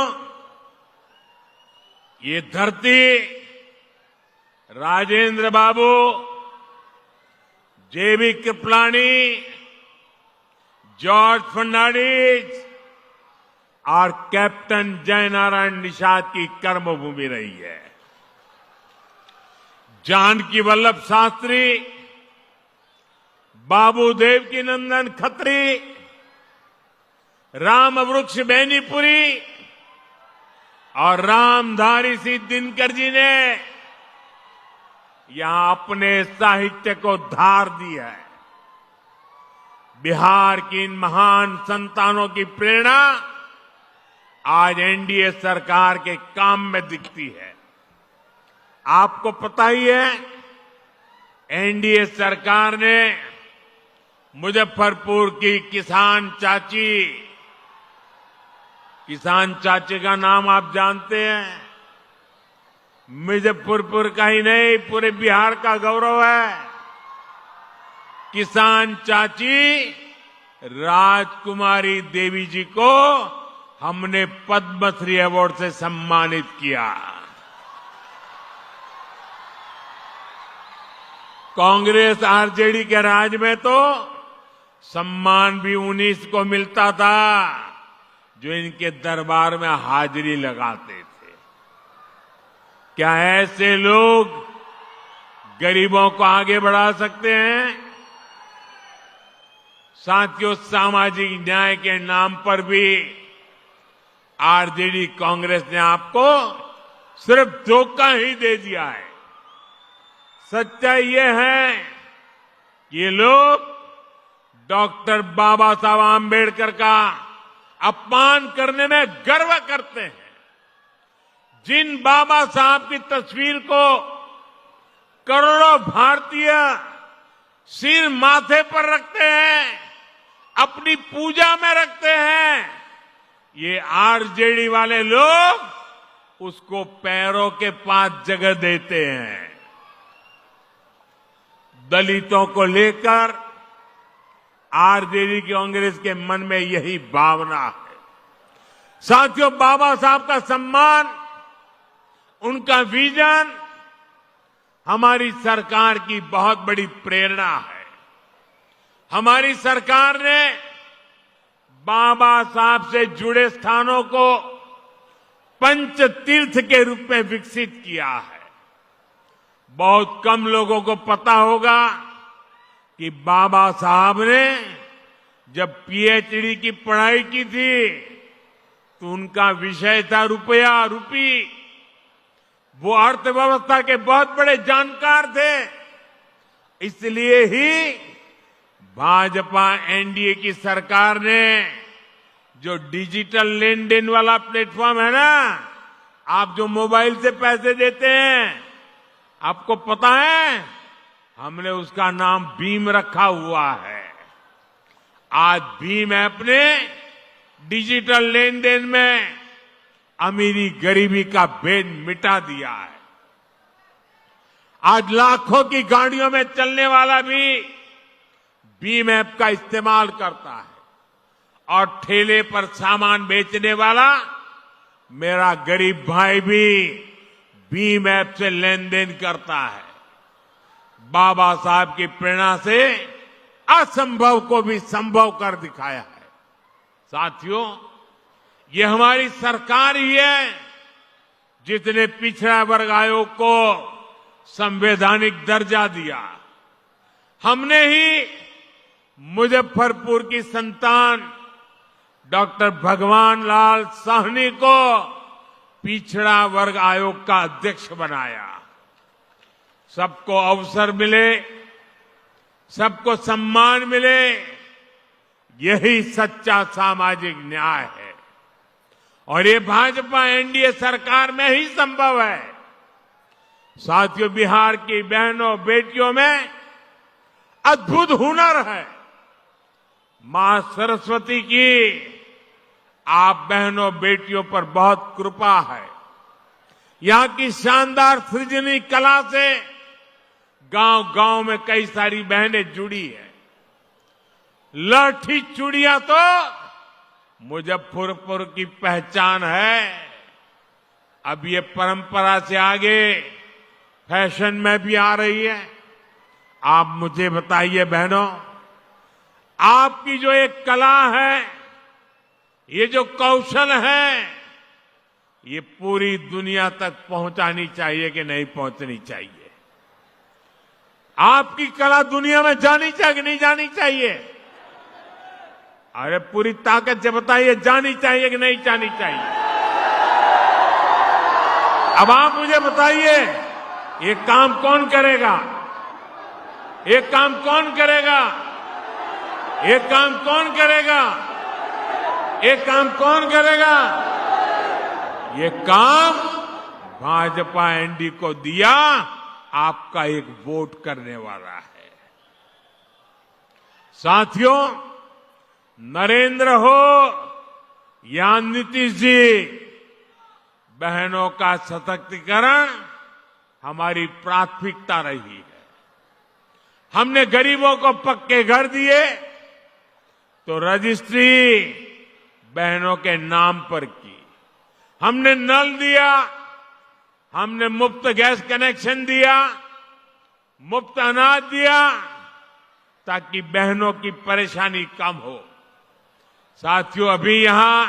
Speaker 3: ये धरती राजेंद्र बाबू, जेबी कृपलानी, जॉर्ज फर्नांडिस और कैप्टन जयनारायण निषाद की कर्मभूमि रही है। जानकी वल्लभ शास्त्री, बाबू देवकीनंदन खत्री, राम वृक्ष बेनीपुरी और रामधारी सिंह दिनकर जी ने यहां अपने साहित्य को धार दी है। बिहार की इन महान संतानों की प्रेरणा आज एनडीए सरकार के काम में दिखती है। आपको पता ही है, एनडीए सरकार ने मुजफ्फरपुर की किसान चाची का नाम आप जानते हैं। मुजफ्फरपुर का ही नहीं, पूरे बिहार का गौरव है। किसान चाची राजकुमारी देवी जी को हमने पद्मश्री अवार्ड से सम्मानित किया। कांग्रेस आरजेडी के राज में तो सम्मान भी 19 को मिलता था जो इनके दरबार में हाजिरी लगाते थे। क्या ऐसे लोग गरीबों को आगे बढ़ा सकते हैं? साथियों, सामाजिक न्याय के नाम पर भी आरजेडी कांग्रेस ने आपको सिर्फ धोखा ही दे दिया है। सच्चाई ये है कि ये लोग डॉक्टर बाबा साहब आम्बेडकर का अपमान करने में गर्व करते हैं। जिन बाबा साहब की तस्वीर को करोड़ों भारतीय सिर माथे पर रखते हैं, अपनी पूजा में रखते हैं, ये आरजेडी वाले लोग उसको पैरों के पास जगह देते हैं। दलितों को लेकर आरजेडी कांग्रेस के मन में यही भावना है। साथियों, बाबा साहब का सम्मान, उनका विजन हमारी सरकार की बहुत बड़ी प्रेरणा है। हमारी सरकार ने बाबा साहब से जुड़े स्थानों को पंच तीर्थ के रूप में विकसित किया है। बहुत कम लोगों को पता होगा कि बाबा साहब ने जब पीएचडी की पढ़ाई की थी तो उनका विषय था रुपया रूपी। वो अर्थव्यवस्था के बहुत बड़े जानकार थे। इसलिए ही भाजपा एनडीए की सरकार ने जो डिजिटल लेन देन वाला प्लेटफॉर्म है ना, आप जो मोबाइल से पैसे देते हैं, आपको पता है हमने उसका नाम भीम रखा हुआ है। आज भीम ऐप ने डिजिटल लेन देन में अमीरी गरीबी का भेद मिटा दिया है। आज लाखों की गाड़ियों में चलने वाला भी भीम ऐप का इस्तेमाल करता है और ठेले पर सामान बेचने वाला मेरा गरीब भाई भी भीम ऐप से लेन देन करता है। बाबा साहब की प्रेरणा से असंभव को भी संभव कर दिखाया है। साथियों, ये हमारी सरकार ही है जिसने पिछड़ा वर्ग आयोग को संवैधानिक दर्जा दिया। हमने ही मुजफ्फरपुर की संतान डॉक्टर भगवान लाल साहनी को पिछड़ा वर्ग आयोग का अध्यक्ष बनाया। सबको अवसर मिले, सबको सम्मान मिले, यही सच्चा सामाजिक न्याय है। और ये भाजपा एनडीए सरकार में ही संभव है। साथियों, बिहार की बहनों बेटियों में अद्भुत हुनर है। मां सरस्वती की आप बहनों बेटियों पर बहुत कृपा है। यहां की शानदार सृजनी कला से गांव गांव में कई सारी बहनें जुड़ी है। लाठी चूड़ियां तो मुजफ्फरपुर की पहचान है। अब ये परंपरा से आगे फैशन में भी आ रही है। आप मुझे बताइए बहनों, आपकी जो एक कला है, ये जो कौशल है, ये पूरी दुनिया तक पहुंचानी चाहिए कि नहीं पहुंचनी चाहिए? आपकी कला दुनिया में जानी चाहिए कि नहीं जानी चाहिए? अरे पूरी ताकत से बताइए, जानी चाहिए कि नहीं जानी चाहिए? अब आप मुझे बताइए, ये काम कौन करेगा? ये काम कौन करेगा? ये काम कौन करेगा? ये काम कौन करेगा? ये काम भाजपा एनडी को दिया, आपका एक वोट करने वाला है। साथियों, नरेंद्र हो या नीतीश जी, बहनों का सशक्तिकरण हमारी प्राथमिकता रही है। हमने गरीबों को पक्के घर दिए तो रजिस्ट्री बहनों के नाम पर की। हमने नल दिया, हमने मुफ्त गैस कनेक्शन दिया, मुफ्त अनाज दिया, ताकि बहनों की परेशानी कम हो। साथियों, अभी यहां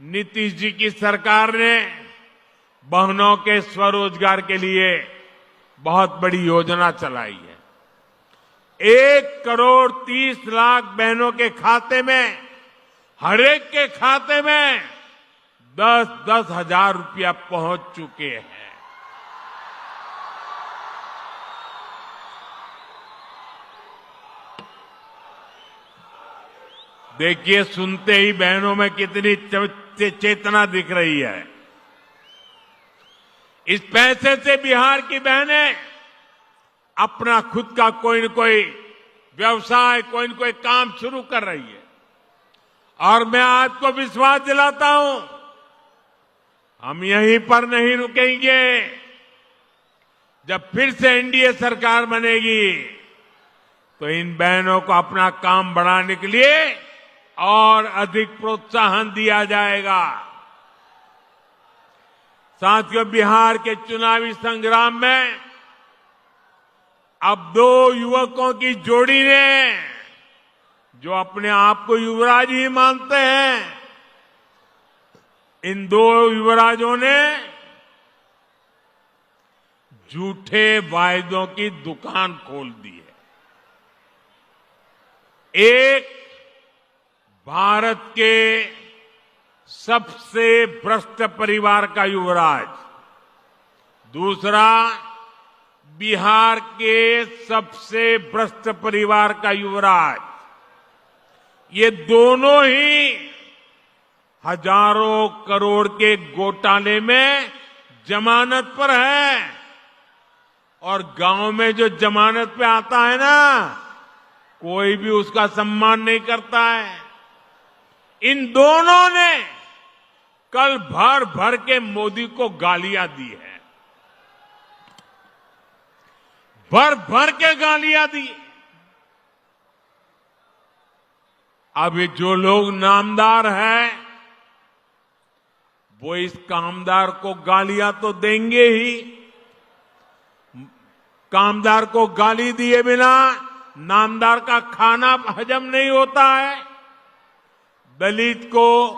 Speaker 3: नीतीश जी की सरकार ने बहनों के स्वरोजगार के लिए बहुत बड़ी योजना चलाई है। 1,30,00,000 बहनों के खाते में, हर एक के खाते में 10-10 हजार रुपया पहुंच चुके हैं। देखिए, सुनते ही बहनों में कितनी चेतना दिख रही है। इस पैसे से बिहार की बहनें अपना खुद का कोई न कोई व्यवसाय, कोई न कोई काम शुरू कर रही है। और मैं आपको विश्वास दिलाता हूं, हम यहीं पर नहीं रुकेंगे। जब फिर से एनडीए सरकार बनेगी तो इन बहनों को अपना काम बढ़ाने के लिए और अधिक प्रोत्साहन दिया जाएगा। साथियों, बिहार के चुनावी संग्राम में अब 2 युवकों की जोड़ी ने, जो अपने आप को युवराज ही मानते हैं, इन 2 युवराजों ने झूठे वायदों की दुकान खोल दी है। एक भारत के सबसे भ्रष्ट परिवार का युवराज, दूसरा बिहार के सबसे भ्रष्ट परिवार का युवराज। ये दोनों ही हजारों करोड़ के घोटाले में जमानत पर है। और गांव में जो जमानत पे आता है ना, कोई भी उसका सम्मान नहीं करता है। इन दोनों ने कल भर भर के मोदी को गालियां दी है, भर भर के गालियां दी। अब ये जो लोग नामदार हैं, वो इस कामदार को गालियां तो देंगे ही। कामदार को गाली दिए बिना नामदार का खाना हजम नहीं होता है। दलित को,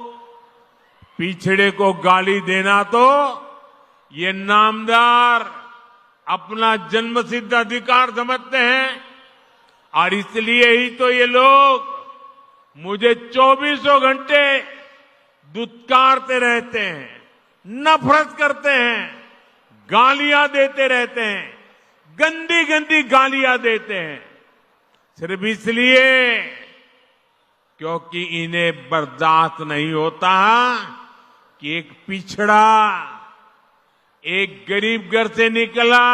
Speaker 3: पिछड़े को गाली देना तो ये नामदार अपना जन्मसिद्ध अधिकार समझते हैं। और इसलिए ही तो ये लोग मुझे 24 घंटे दुत्कारते रहते हैं, नफरत करते हैं, गालियां देते रहते हैं, गंदी गंदी गालियां देते हैं, सिर्फ इसलिए क्योंकि इन्हें बर्दाश्त नहीं होता कि एक पिछड़ा, एक गरीब घर से निकला,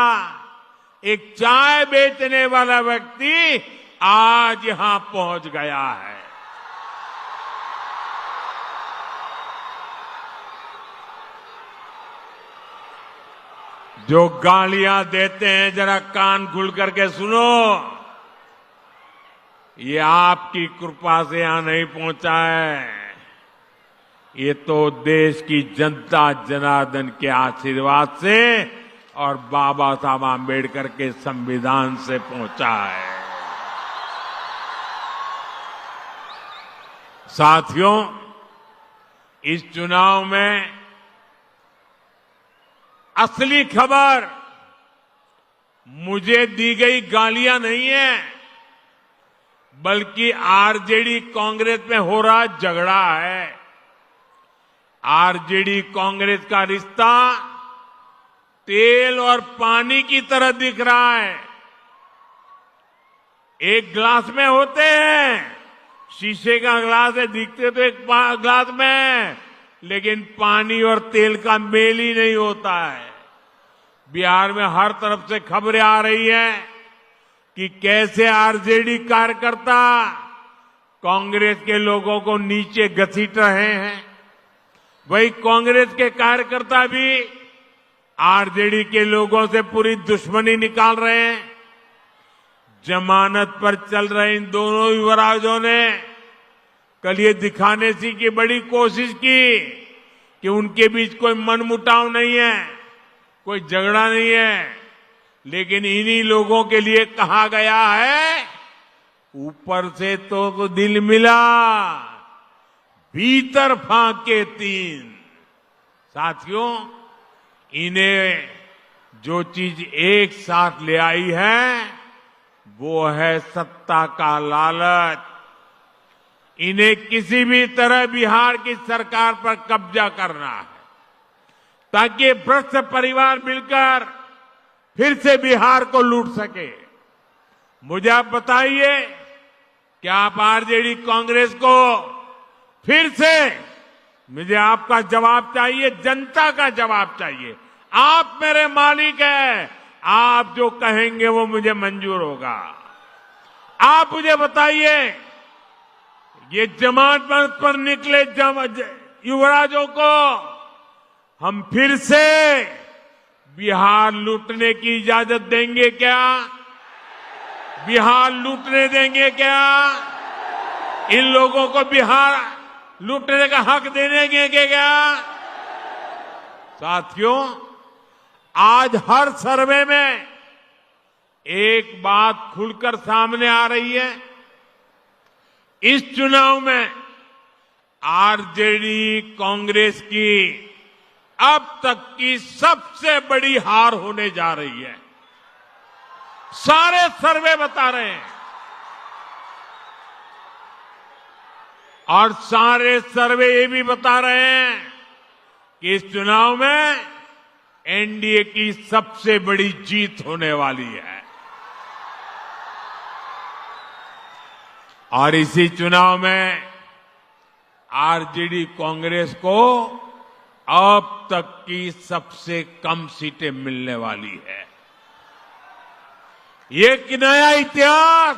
Speaker 3: एक चाय बेचने वाला व्यक्ति आज यहां पहुंच गया है। जो गालियां देते हैं, जरा कान खुल करके सुनो। ये आपकी कृपा से यहां नहीं पहुंचा है, ये तो देश की जनता जनार्दन के आशीर्वाद से और बाबा साहब आम्बेडकर के संविधान से पहुंचा है। साथियों, इस चुनाव में असली खबर मुझे दी गई गालियां नहीं है, बल्कि आरजेडी कांग्रेस में हो रहा झगड़ा है। आरजेडी कांग्रेस का रिश्ता तेल और पानी की तरह दिख रहा है। एक ग्लास में होते हैं, शीशे का ग्लास है, दिखते तो एक ग्लास में, लेकिन पानी और तेल का मेल ही नहीं होता है। बिहार में हर तरफ से खबरें आ रही हैं कि कैसे आरजेडी कार्यकर्ता कांग्रेस के लोगों को नीचे घसीट रहे हैं। वही कांग्रेस के कार्यकर्ता भी आरजेडी के लोगों से पूरी दुश्मनी निकाल रहे हैं। जमानत पर चल रहे इन दोनों युवराजों ने कल ये दिखाने की बड़ी कोशिश की कि उनके बीच कोई मनमुटाव नहीं है, कोई झगड़ा नहीं है, लेकिन इन्हीं लोगों के लिए कहा गया है, ऊपर से तो दिल मिला, भीतर फाके तीन। साथियों, इन्हें जो चीज एक साथ ले आई है वो है सत्ता का लालच। इन्हें किसी भी तरह बिहार की सरकार पर कब्जा करना है ताकि भ्रष्ट परिवार मिलकर फिर से बिहार को लूट सके। मुझे आप बताइए, क्या आप आरजेडी कांग्रेस को फिर से, मुझे आपका जवाब चाहिए, जनता का जवाब चाहिए। आप मेरे मालिक हैं, आप जो कहेंगे वो मुझे मंजूर होगा। आप मुझे बताइए, ये जमानत पर निकले युवराजों को हम फिर से बिहार लूटने की इजाजत देंगे क्या? बिहार लूटने देंगे क्या? इन लोगों को बिहार लूटने का हक देंगे क्या? साथियों, आज हर सर्वे में एक बात खुलकर सामने आ रही है। इस चुनाव में आरजेडी कांग्रेस की अब तक की सबसे बड़ी हार होने जा रही है। सारे सर्वे बता रहे हैं और सारे सर्वे ये भी बता रहे हैं कि इस चुनाव में एनडीए की सबसे बड़ी जीत होने वाली है। और इसी चुनाव में आरजेडी कांग्रेस को अब तक की सबसे कम सीटें मिलने वाली है। ये एक नया इतिहास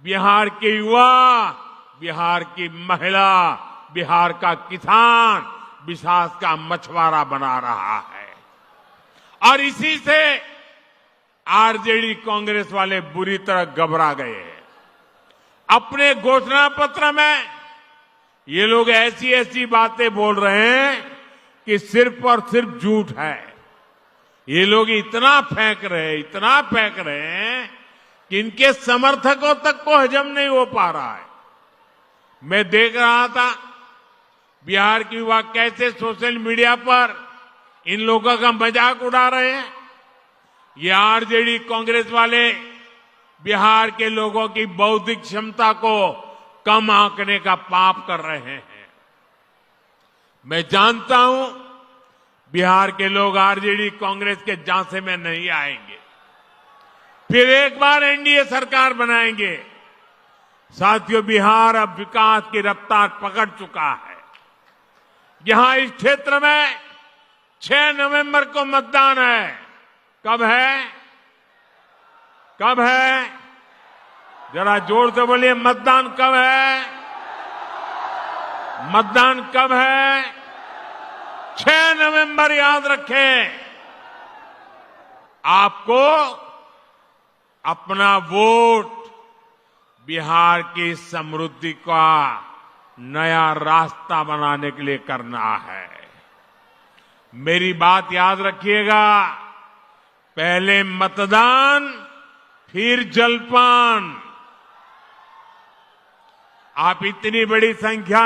Speaker 3: बिहार के युवा, बिहार की महिला, बिहार का किसान, बिहार का मछुआरा बना रहा है। और इसी से आरजेडी कांग्रेस वाले बुरी तरह घबरा गए हैं। अपने घोषणा पत्र में ये लोग ऐसी ऐसी बातें बोल रहे हैं कि सिर्फ और सिर्फ झूठ है। ये लोग इतना फेंक रहे हैं कि इनके समर्थकों तक को हजम नहीं हो पा रहा है। मैं देख रहा था बिहार के युवा कैसे सोशल मीडिया पर इन लोगों का मजाक उड़ा रहे हैं। ये आरजेडी कांग्रेस वाले बिहार के लोगों की बौद्धिक क्षमता को कम आंकने का पाप कर रहे हैं। मैं जानता हूं बिहार के लोग आरजेडी कांग्रेस के झांसे में नहीं आएंगे, फिर एक बार एनडीए सरकार बनाएंगे। साथियों, बिहार अब विकास की रफ्तार पकड़ चुका है। यहां इस क्षेत्र में 6 नवंबर को मतदान है। कब है? कब है? जरा जोर से बोलिए, मतदान कब है? मतदान कब है? 6 नवंबर, याद रखें। आपको अपना वोट बिहार की समृद्धि का नया रास्ता बनाने के लिए करना है। मेरी बात याद रखिएगा, पहले मतदान फिर जलपान। आप इतनी बड़ी संख्या